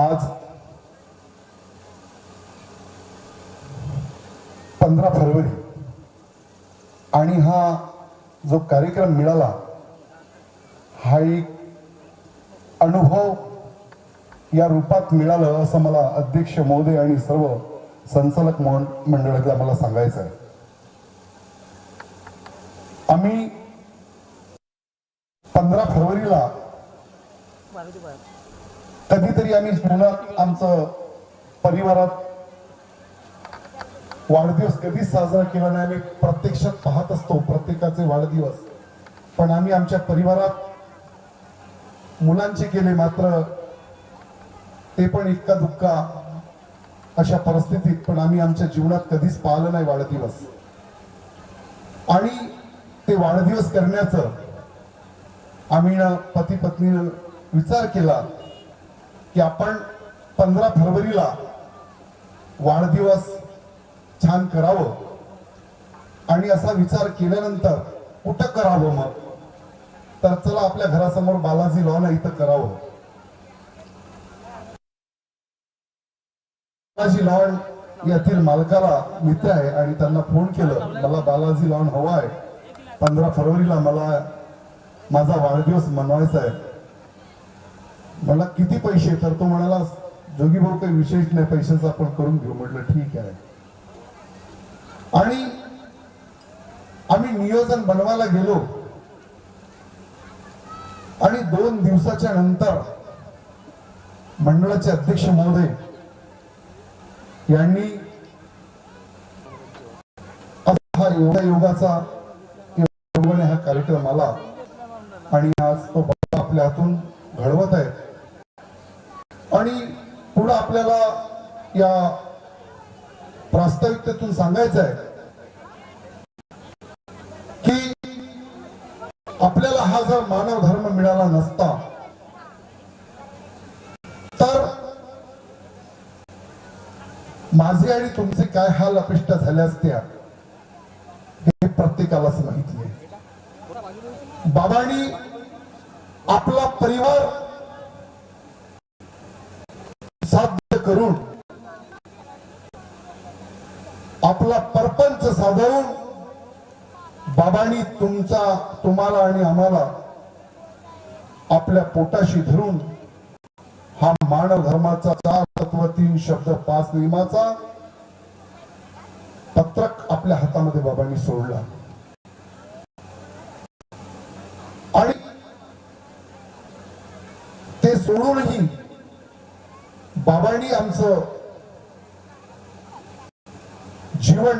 आज 15 फरवरी आणि हा जो कार्यक्रम मिळाला हा एक अनुभव या रूपात मिळालं असं मला अध्यक्ष महोदय आणि सर्व संचालक मंडळाला मला सांगायचं आहे। आम्ही 15 फरवरीला कधीतरी आम्ही जीवनात आमचं परिवारात वाढदिवस कधीच साजरा केला नाही। आम्ही प्रत्यक्षात पाहत असतो प्रत्येकाचे वाढदिवस, पण आम्ही आमच्या परिवारात मुलांचे केले, मात्र ते पण इतका दुःखा अशा परिस्थितीत पण आम्ही आमच्या जीवनात कधीच पाहिलं नाही वाढदिवस। आणि ते वाढदिवस करण्याचं आम्ही पती पत्नीने विचार केला की आपण 15 फरवरीला वाढदिवस छान करावं। आणि असा विचार केल्यानंतर कुठं करावं, मग तर चला आपल्या घरासमोर बालाजी लॉन इथं करावं। बालाजी लॉन यातील मालकाला मित्र आहे आणि त्यांना फोन केलं, मला बालाजी लॉन हवा आहे, 15 फरवरीला मला माझा वाढदिवस मनवायचा आहे, मला किती पैसे? तर तो म्हणाला, जोगी भाऊ काही विशेष नाही, पैशाचं आपण करून घेऊ। म्हटलं ठीक आहे। आणि आम्ही नियोजन बनवायला गेलो आणि 2 दिवसाच्या नंतर मंडळाचे अध्यक्ष महोदय यांनी हा योगाचा योगाने हा कार्यक्रम आला आणि आज तो बाबा आपल्या हातून घडवत आहे। आणि पुढे आपल्याला या प्रास्ताविकतेतून सांगायचं आहे की आपल्याला हा जर मानव धर्म मिळाला नसता तर माझे आणि तुमचे काय हाल अपेष्टा झाल्या असत्या हे प्रत्येकालाच माहिती आहे। बाबांनी आपला परिवार साध्य करून आपला परपंच साधवून बाबांनी तुम्हाला आणि आम्हाला आपल्या पोटाशी धरून हा मानव धर्माचा 4 तत्व 3 शब्द 5 नियमाचा पत्रक आपल्या हातामध्ये बाबांनी सोडला। आणि ते सोडूनही बाबांनी आमचं जीवन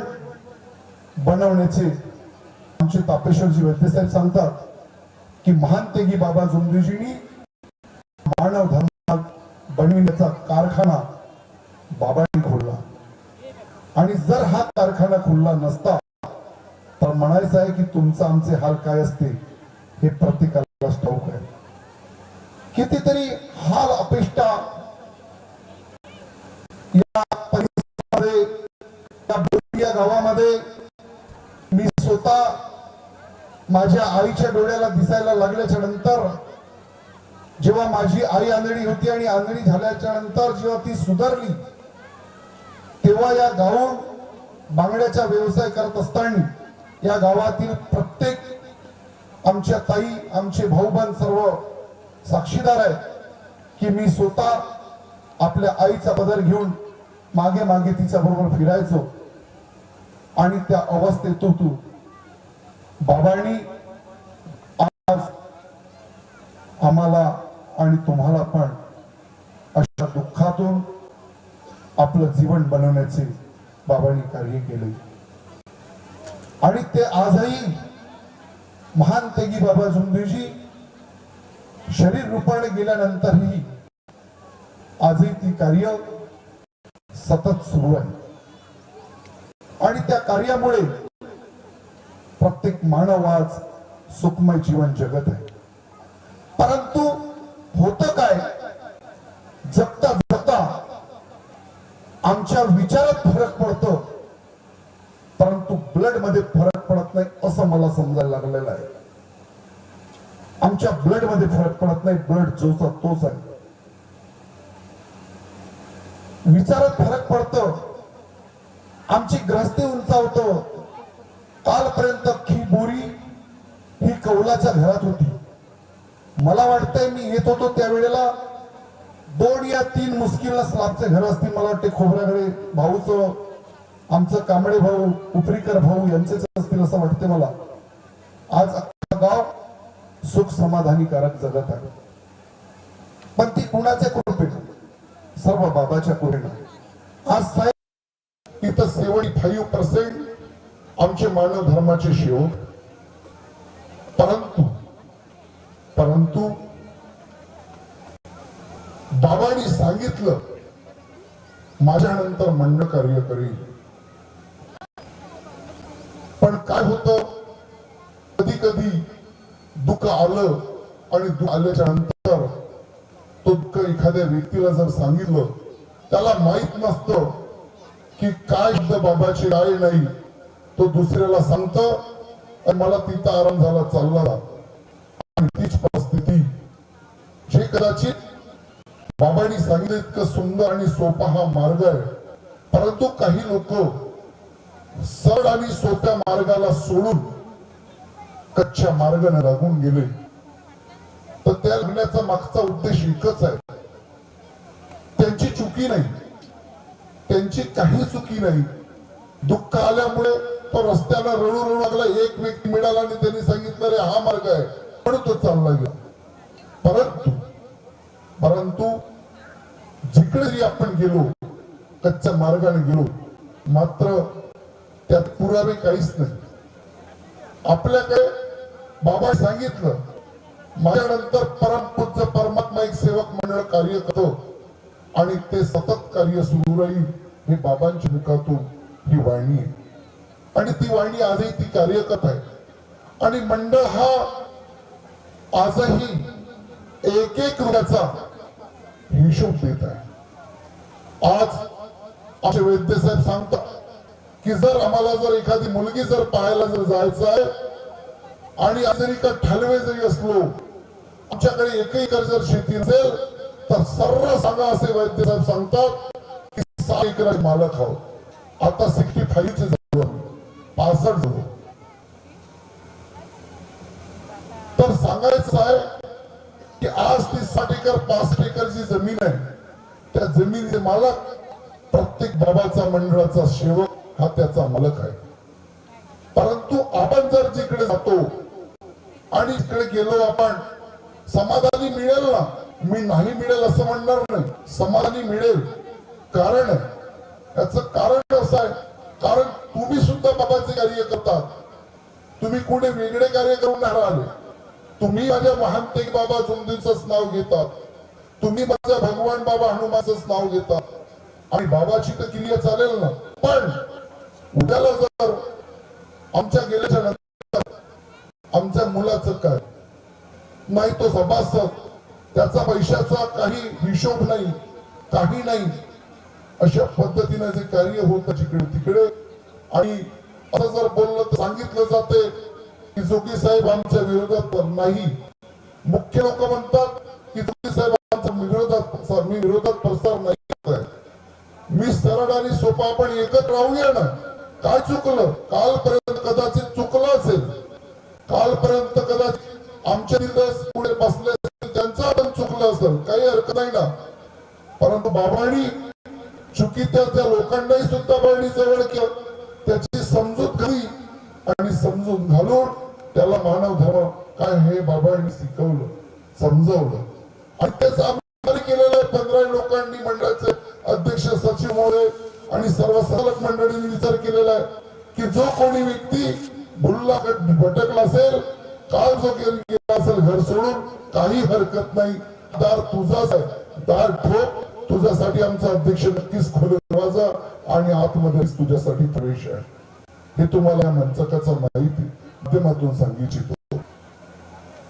बनवण्याचे आमचे तापेश्वरजी वैद्यसाहेब सांगतात की महान तेगी बाबा जुमदेवजींनी मानव धर्म बनविण्याचा कारखाना बाबांनी खोलला। आणि जर हा कारखाना खुलला नसता तर म्हणायचं आहे की तुमचं आमचे हाल काय असते हे प्रत्येकाला ठाऊक आहे। कितीतरी हाल अपेष्टा या परिसरामध्ये या गावामध्ये मी स्वतः माझ्या आईच्या डोळ्याला दिसायला लागल्याच्या नंतर, जेव्हा माझी आई आंधळी होती आणि आंधळी झाल्याच्या नंतर जेव्हा ती सुधारली तेव्हा या गावात बांगड्याचा व्यवसाय करत असताना या गावातील प्रत्येक आमच्या ताई आमचे भाऊबंद सर्व साक्षीदार आहेत की मी स्वतः आपल्या आईचा पदर घेऊन मागे मागे तिच्या बरोबर फिरायचो। आणि त्या अवस्थेतून बाबांनी आज आम्हाला आणि तुम्हाला पण अशा दुःखातून आपलं जीवन बनवण्याचे बाबांनी कार्य केले। आणि ते आजही महान तेगी बाबा जुमदेवजी शरीर रूपाने गेल्यानंतरही आजही ती कार्य सतत सुरू आहे। आणि त्या कार्यामुळे प्रत्येक मानव आज सुखमय जीवन जगत आहे। परंतु होतं काय, जगता जगता आमच्या विचारात फरक पडतो परंतु ब्लड मध्ये फरक पडत नाही असं मला समजायला लागलेलं आहे। आमच्या ब्लड मध्ये फरक पडत नाही, ब्लड जोचा तोच आहे। विचारात फरक पडतो, आमची ग्रस्ती उंचावतो. कालपर्यंत ही बोरी ही कौलाच्या घरात होती. मला वाटतंय मी येत होतो त्यावेळेला 2 या 3 मुश्किल स्लॅबचे घर असतील. मला वाटते खोबऱ्याकडे भाऊचं, आमचं कांबळे भाऊ, उपरीकर भाऊ यांचेच असतील असं वाटते मला. आज अख्खा गाव सुख समाधानीकारक जगत आहे. पण ती कुणाच्या कृपेने? सर्व बाबाच्या कृपेने. आज साहेब इथं 75% आमचे मानव धर्माचे शिव. परंतु बाबांनी सांगितलं माझ्यानंतर मंडळ कार्य करील. पण काय होतं, कधी कधी दुःख आलं आणि दुःख आल्याच्या नंतर तो दुःख एखाद्या व्यक्तीला जर सांगितलं, त्याला माहित नसतं की काय शब्द बाबाचे काय नाही. तो दुसऱ्याला सांगतो आणि मला तिथं आराम झाला चालला. आणि तीच परिस्थिती जे कदाचित बाबांनी सांगितलं इतकं सुंदर आणि सोपा हा मार्ग आहे, परंतु काही लोक सरळ आणि सोप्या मार्गाला सोडून कच्च्या मार्गाने लागून गेले. तर त्या लागण्याचा मागचा उद्देश एकच आहे. त्यांची चुकी नाही, त्यांची काही चुकी नाही. दुःख आल्यामुळे तो रस्त्याला रडू रडू लागला. एक व्यक्ती मिळाला आणि त्यांनी सांगितलं रे हा मार्ग आहे, म्हणून तो चालला गेला. परंतु जिकडे आपण गेलो कच्च्या मार्गाने गेलो, मात्र त्यात पुरावे काहीच नाही. आपल्याकडे बाबा सांगितलं माझ्यानंतर परमपूज्य परमात्मा एक सेवक मंडळ कार्य करतो आणि ते सतत कार्य सुरू राहील. हे बाबांच्या मुखातून ही वाणी आहे आणि ती वाणी आजही ती कार्य करत आहे. आणि मंडळ हा आजही एक रुपयाचा हिशोब देत आहे. आज आमचे वैद्य साहेब सांगतात की जर आम्हाला जर एखादी मुलगी जर पाहायला जर जायचं आहे आणि जरी का ठालवे जरी असलो, आमच्याकडे 1 एकर जर शेती नसेल तर सर्व सांगा असे वैद्य साहेब सांगतात की 6 एकर मालक आहोत. आता 65 चे झालो, 65 झालो. तर सांगायचं आहे की आज ती 60 एकर 65 एकर जी जमीन आहे, त्या जमिनीचे मालक प्रत्येक बाबाचा मंडळाचा सेवक हा त्याचा मालक आहे. परंतु आपण जर जिकडे जातो आणि इकडे गेलो, आपण समाधानी मिळेल ना, मी नाही मिळेल असं म्हणणार नाही, समाधानी मिळेल. कारण याच कारण असं आहे, कारण तुम्ही सुद्धा बाबाचे कार्य करतात. तुम्ही कुठे वेगळे कार्य करून नाही राहिले. तुम्ही माझ्या महान तेग बाबा जुमदींचंच नाव घेतात, तुम्ही माझ्या भगवान बाबा हनुमानचंच नाव घेतात आणि बाबाची तर क्रिया चालेल ना. पण उद्याला जर आमच्या गेल्याच्या नंतर आमच्या मुलाचं काय नाही, तो सभासद, त्याचा पैशाचा काही हिशोब नाही, काही नाही. अशा पद्धतीने जे कार्य होतं जिकडे तिकडे, आणि असं जर बोललं तर सांगितलं जाते की जोगी साहेब आमच्या विरोधात नाही. मुख्य लोक म्हणतात की जोगी साहेब आमच्या विरोधात प्रसार नाही. मी सरळ आणि सोपा आपण एकत्र राहूया ना. काय चुकलं? कालपर्यंत कदाचित चुकलं असेल, कालपर्यंत कदाचित आमच्या दिवस पुढे बसले असेल, त्यांचं आपण चुकलं असेल, काही हरकत नाही ना. परंतु बाबांनी चुकीच्या त्या लोकांनाही सुद्धा बाबांनी जवळ केलं, त्याची समजूत घाली आणि समजून घालून त्याला मानव धर्म काय हे बाबांनी शिकवलं, समजवलं. आणि त्याचं आम्ही केलेलं आहे. 15 लोकांनी मंडळाचे अध्यक्ष, सचिव महोदय आणि सर्व संचालक मंडळींनी विचार केलेला आहे की जो कोणी व्यक्ती भुलला भटकला असेल, काल जो गेला असेल घर सोडून, काही हरकत नाही, दार तुझाच आहे, दार ठोक. तुझ्यासाठी आमचा अध्यक्ष नक्कीच खोले दरवाजा आणि आतमध्ये तुझ्यासाठी प्रवेश आहे. हे तुम्हाला मंचकाचा माहिती माध्यमातून सांगितलं.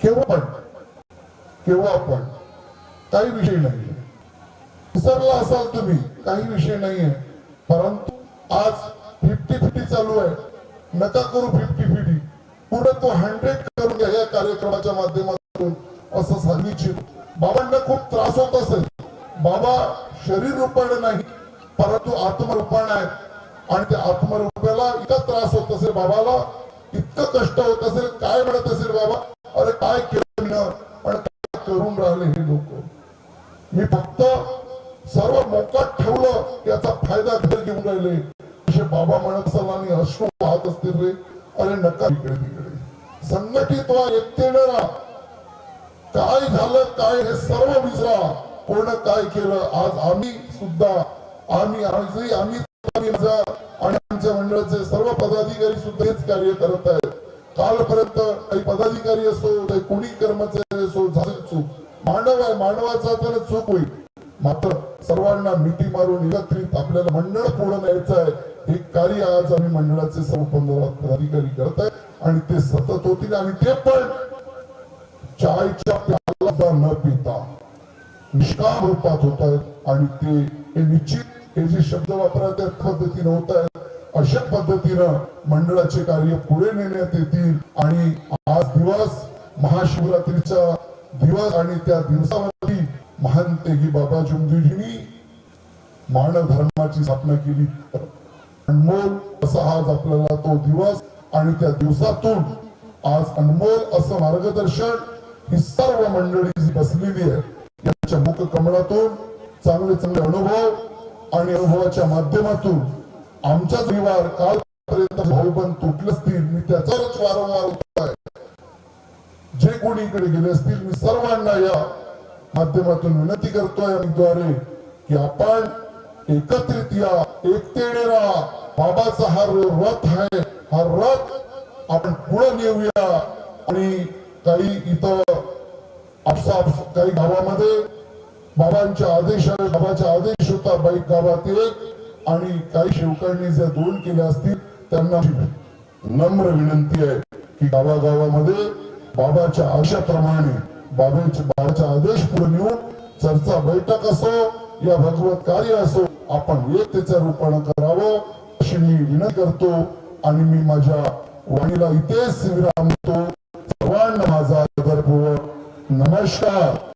केव्हा पण काही विषय नाहीये. विसरला असाल तुम्ही, काही विषय नाहीये. परंतु आज 50-50 चालू आहे. नका करू 50-50, पुढे तो 100 करून घ्या या कार्यक्रमाच्या माध्यमातून असं सांगितलं. बाबांना खूप त्रास होत असेल. बाबा शरीर रूपाने नाही, परंतु आत्मरूपाण आहेत आणि त्या आत्मरूपाला इतका त्रास होत असेल, बाबाला इतकं कष्ट होत असेल, काय म्हणत असेल बाबा, अरे काय केलं ना, पण काय करून राहिले हे लोक. मी फक्त सर्व मोकाट ठेवलं याचा फायदा घर घेऊन राहिले असे बाबा म्हणत असाल आणि अश्रू वाहत असतील रे. अरे नका इकडे तिकडे, संघटित व्हा, एकतेने राहा. काय झालं काय हे सर्व विसरा, कोण काय केलं. आज आम्ही सुद्धा आम्ही आणि आमच्या मंडळाचे सर्व पदाधिकारी सुद्धा हेच कार्य करत आहेत. कालपर्यंत काही पदाधिकारी असो, काही कोणी कर्मचारी असो, झाली चूक मानव आहे, मानवाचा तर चूक होईल. मात्र सर्वांना मिठी मारून एकत्रित आपल्याला मंडळ पुढे न्यायचं आहे. हे कार्य आज आम्ही मंडळाचे सर्व 15 पदाधिकारी करत आहेत आणि ते सतत होतील आणि ते पण चायच्या प्याला न पिता निष्काम रूपात होत आहेत. आणि ते हे निश्चित हे जे शब्द वापरा त्या पद्धतीने होत आहेत, अशा पद्धतीनं मंडळाचे कार्य पुढे नेण्यात येतील. आणि आज दिवस महाशिवरात्रीचा दिवस आणि त्या दिवसावरती महान तेगी बाबा जुमदीजींनी मानव धर्माची स्थापना केली. अनमोल असा आज आपल्याला तो दिवस आणि त्या दिवसातून आज अनमोल असं मार्गदर्शन ही सर्व मंडळी जी बसलेली आहे यांच्या मुख कमळातून चांगले चांगले अनुभव आणि अनुभवाच्या माध्यमातून आमच्या जीवावर कालपर्यंत भाऊबंद तुटले असतील, मी त्याचाच वारंवार होत आहे. जे कोणी इकडे गेले असतील, मी सर्वांना या माध्यमातून विनंती करतोय द्वारे की आपण एकत्रित या, एकतेने राहा. बाबाचा हा रथ आहे, हा रथ आपण पुढे नेऊया. आणि काही इथं आपसाप काही गावामध्ये बाबांच्या आदेशाने, बाबाचा आदेश होता बाईक गावात एक, आणि काही सेवकांनी ज्या 2 केल्या असतील त्यांना नम्र विनंती आहे की गावागावामध्ये बाबाच्या आशेप्रमाणे बाबाचा आदेश पुढे नेऊन चर्चा बैठक असो या भगवत कार्य असो आपण एकतेच्या रूपाने करावं अशी मी विनंती करतो. आणि मी माझ्या वाणीला इथेच विराम देतो. सर्वांना माझा आदरपूर्वक नमस्कार.